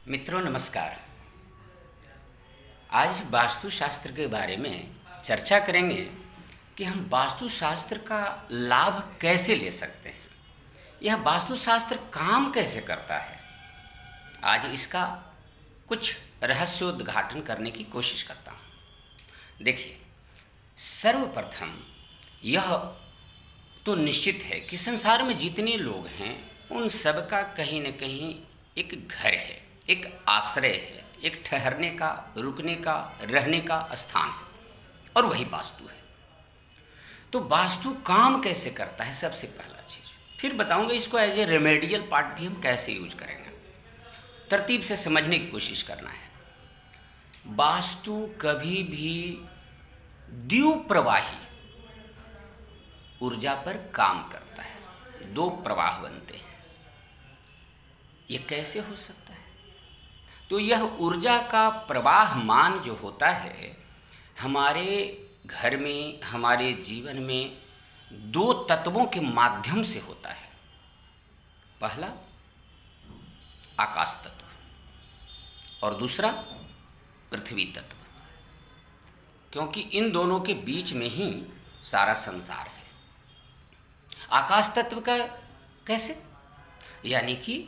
मित्रों नमस्कार। आज वास्तुशास्त्र के बारे में चर्चा करेंगे कि हम वास्तुशास्त्र का लाभ कैसे ले सकते हैं, यह वास्तुशास्त्र काम कैसे करता है। आज इसका कुछ रहस्योद्घाटन करने की कोशिश करता हूँ। देखिए, सर्वप्रथम यह तो निश्चित है कि संसार में जितने लोग हैं उन सब का कहीं न कहीं एक घर है, एक आश्रय है, एक ठहरने का, रुकने का, रहने का स्थान है, और वही वास्तु है। तो वास्तु काम कैसे करता है, सबसे पहला चीज़। फिर बताऊंगा इसको एज ए रेमेडियल पार्ट भी हम कैसे यूज करेंगे। तरतीब से समझने की कोशिश करना है। वास्तु कभी भी द्विप्रवाही ऊर्जा पर काम करता है, दो प्रवाह बनते हैं। ये कैसे हो सकता है? तो यह ऊर्जा का प्रवाहमान जो होता है हमारे घर में, हमारे जीवन में दो तत्वों के माध्यम से होता है। पहला आकाश तत्व और दूसरा पृथ्वी तत्व, क्योंकि इन दोनों के बीच में ही सारा संसार है। आकाश तत्व का कैसे? यानी कि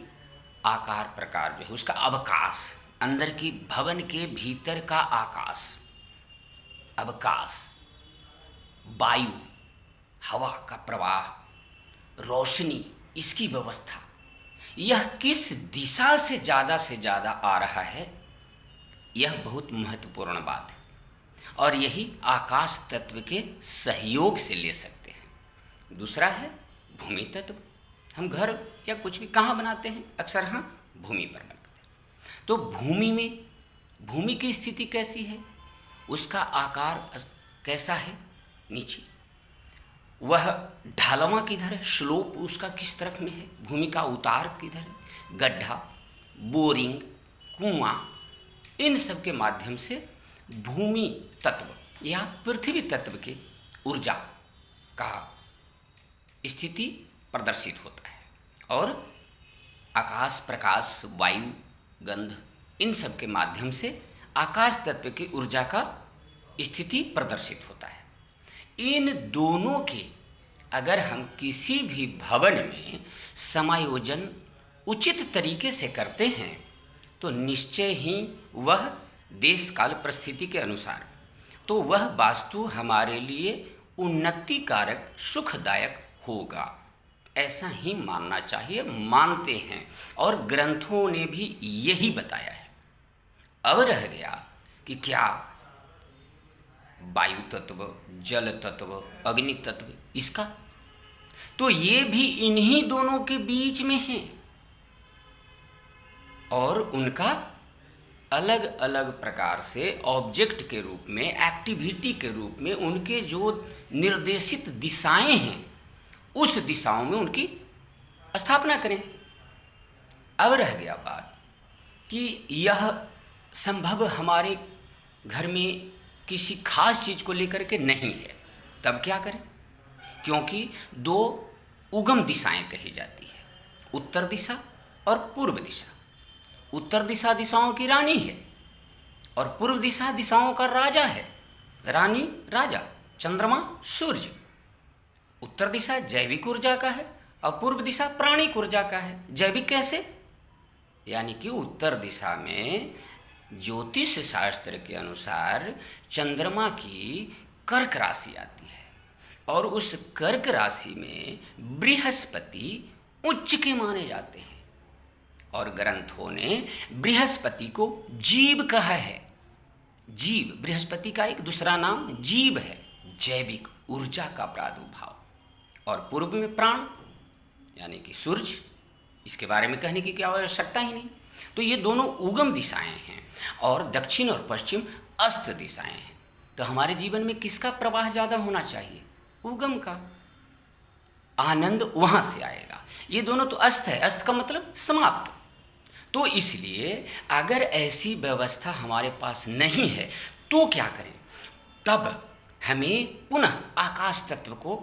आकार प्रकार जो है उसका अवकाश, अंदर की भवन के भीतर का आकाश, अवकाश, वायु, हवा का प्रवाह, रोशनी, इसकी व्यवस्था, यह किस दिशा से ज़्यादा आ रहा है, यह बहुत महत्वपूर्ण बात है और यही आकाश तत्व के सहयोग से ले सकते हैं। दूसरा है भूमि तत्व। हम घर या कुछ भी कहाँ बनाते हैं? अक्सर हम भूमि पर बनाते हैं। तो भूमि में भूमि की स्थिति कैसी है, उसका आकार कैसा है, नीचे वह ढालवा किधर है, स्लोप उसका किस तरफ में है, भूमि का उतार किधर है, गड्ढा, बोरिंग, कुआं, इन सब के माध्यम से भूमि तत्व या पृथ्वी तत्व के ऊर्जा का स्थिति प्रदर्शित होता है और आकाश, प्रकाश, वायु, गंध, इन सब के माध्यम से आकाश तत्व की ऊर्जा का स्थिति प्रदर्शित होता है। इन दोनों के अगर हम किसी भी भवन में समायोजन उचित तरीके से करते हैं तो निश्चय ही वह देश काल परिस्थिति के अनुसार तो वह वास्तु हमारे लिए उन्नतिकारक, सुखदायक होगा। ऐसा ही मानना चाहिए, मानते हैं और ग्रंथों ने भी यही बताया है। अब रह गया कि क्या वायु तत्व, जल तत्व, अग्नि तत्व, इसका तो ये भी इन्हीं दोनों के बीच में है और उनका अलग अलग प्रकार से ऑब्जेक्ट के रूप में, एक्टिविटी के रूप में उनके जो निर्देशित दिशाएं हैं उस दिशाओं में उनकी स्थापना करें। अब रह गया बात कि यह संभव हमारे घर में किसी खास चीज़ को लेकर के नहीं है, तब क्या करें? क्योंकि दो उगम दिशाएं कही जाती है, उत्तर दिशा और पूर्व दिशा। उत्तर दिशा दिशाओं की रानी है और पूर्व दिशा दिशाओं का राजा है। रानी, राजा, चंद्रमा, सूर्य। उत्तर दिशा जैविक ऊर्जा का है और पूर्व दिशा प्राणिक ऊर्जा का है। जैविक कैसे? यानी कि उत्तर दिशा में ज्योतिष शास्त्र के अनुसार चंद्रमा की कर्क राशि आती है और उस कर्क राशि में बृहस्पति उच्च के माने जाते हैं और ग्रंथों ने बृहस्पति को जीव कहा है। जीव, बृहस्पति का एक दूसरा नाम जीव है, जैविक ऊर्जा का प्रादुर्भाव। और पूर्व में प्राण यानी कि सूर्य, इसके बारे में कहने की क्या आवश्यकता ही नहीं। तो ये दोनों उगम दिशाएं हैं और दक्षिण और पश्चिम अस्त दिशाएं हैं। तो हमारे जीवन में किसका प्रवाह ज़्यादा होना चाहिए? उगम का। आनंद वहाँ से आएगा। ये दोनों तो अस्त है, अस्त का मतलब समाप्त। तो इसलिए अगर ऐसी व्यवस्था हमारे पास नहीं है तो क्या करें? तब हमें पुनः आकाश तत्व को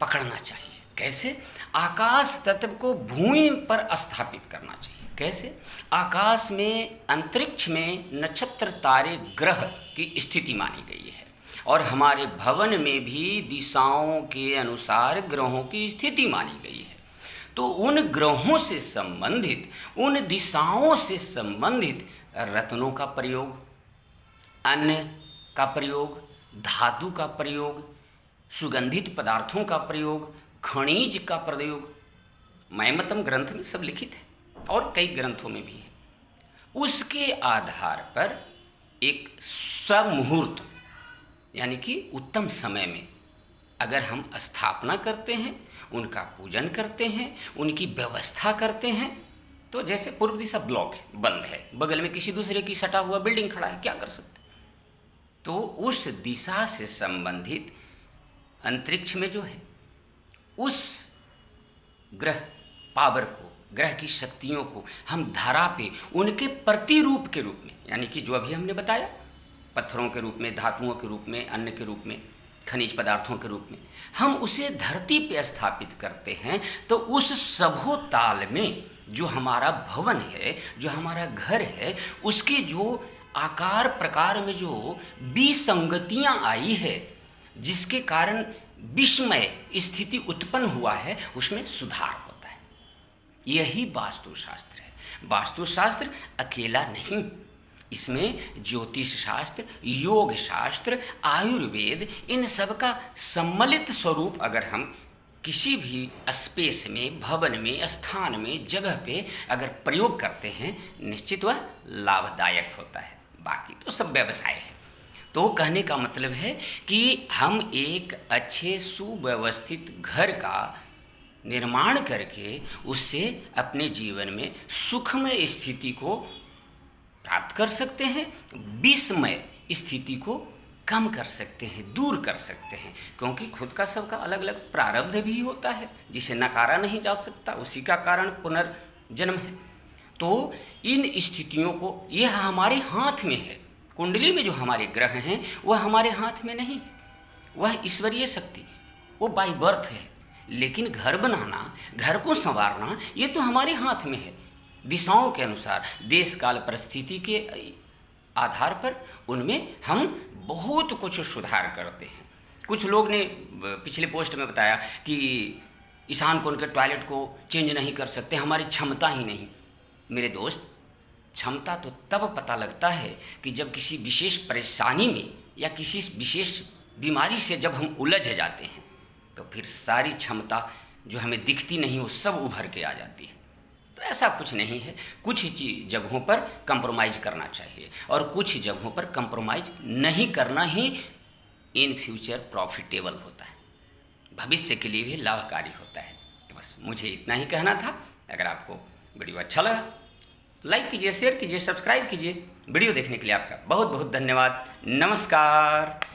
पकड़ना चाहिए। कैसे? आकाश तत्व को भूमि पर स्थापित करना चाहिए। कैसे? आकाश में, अंतरिक्ष में नक्षत्र, तारे, ग्रह की स्थिति मानी गई है और हमारे भवन में भी दिशाओं के अनुसार ग्रहों की स्थिति मानी गई है। तो उन ग्रहों से संबंधित, उन दिशाओं से संबंधित रत्नों का प्रयोग, अन्न का प्रयोग, धातु का प्रयोग, सुगंधित पदार्थों का प्रयोग, खनिज का प्रयोग मयमतम ग्रंथ में सब लिखित है और कई ग्रंथों में भी है। उसके आधार पर एक समुहूर्त यानी कि उत्तम समय में अगर हम स्थापना करते हैं, उनका पूजन करते हैं, उनकी व्यवस्था करते हैं, तो जैसे पूर्व दिशा ब्लॉक है, बंद है, बगल में किसी दूसरे की सटा हुआ बिल्डिंग खड़ा है, क्या कर सकते? तो उस दिशा से संबंधित अंतरिक्ष में जो है उस ग्रह पावर को, ग्रह की शक्तियों को हम धरा पे उनके प्रतिरूप के रूप में, यानी कि जो अभी हमने बताया, पत्थरों के रूप में, धातुओं के रूप में, अन्न के रूप में, खनिज पदार्थों के रूप में, हम उसे धरती पे स्थापित करते हैं। तो उस सबो ताल में जो हमारा भवन है, जो हमारा घर है, उसके जो आकार प्रकार में जो विसंगतियां आई है, जिसके कारण विस्मय स्थिति उत्पन्न हुआ है, उसमें सुधार होता है। यही वास्तुशास्त्र है। वास्तुशास्त्र अकेला नहीं, इसमें ज्योतिष शास्त्र, योग शास्त्र, आयुर्वेद, इन सब का सम्मिलित स्वरूप अगर हम किसी भी स्पेस में, भवन में, स्थान में, जगह पे अगर प्रयोग करते हैं, निश्चित वह लाभदायक होता है। बाकी तो सब व्यवसाय है। तो कहने का मतलब है कि हम एक अच्छे सुव्यवस्थित घर का निर्माण करके उससे अपने जीवन में सुखमय स्थिति को प्राप्त कर सकते हैं, विस्मय स्थिति को कम कर सकते हैं, दूर कर सकते हैं। क्योंकि खुद का सबका अलग अलग प्रारब्ध भी होता है, जिसे नकारा नहीं जा सकता, उसी का कारण पुनर्जन्म है। तो इन स्थितियों को, यह हमारे हाथ में है। कुंडली में जो हमारे ग्रह हैं वह हमारे हाथ में नहीं, वह ईश्वरीय शक्ति, वो बाय बर्थ है। लेकिन घर बनाना, घर को संवारना, ये तो हमारे हाथ में है। दिशाओं के अनुसार, देश काल परिस्थिति के आधार पर उनमें हम बहुत कुछ सुधार करते हैं। कुछ लोग ने पिछले पोस्ट में बताया कि ईशान कोण के टॉयलेट को चेंज नहीं कर सकते, हमारी क्षमता ही नहीं। मेरे दोस्त, क्षमता तो तब पता लगता है कि जब किसी विशेष परेशानी में या किसी विशेष बीमारी से जब हम उलझ जाते हैं, तो फिर सारी क्षमता जो हमें दिखती नहीं वो सब उभर के आ जाती है। तो ऐसा कुछ नहीं है। कुछ जगहों पर कंप्रोमाइज़ करना चाहिए और कुछ जगहों पर कंप्रोमाइज़ नहीं करना ही इन फ्यूचर प्रॉफिटेबल होता है, भविष्य के लिए भी लाभकारी होता है। तो बस मुझे इतना ही कहना था। अगर आपको वीडियो अच्छा लगा, लाइक कीजिए, शेयर कीजिए, सब्सक्राइब कीजिए। वीडियो देखने के लिए आपका बहुत बहुत धन्यवाद। नमस्कार।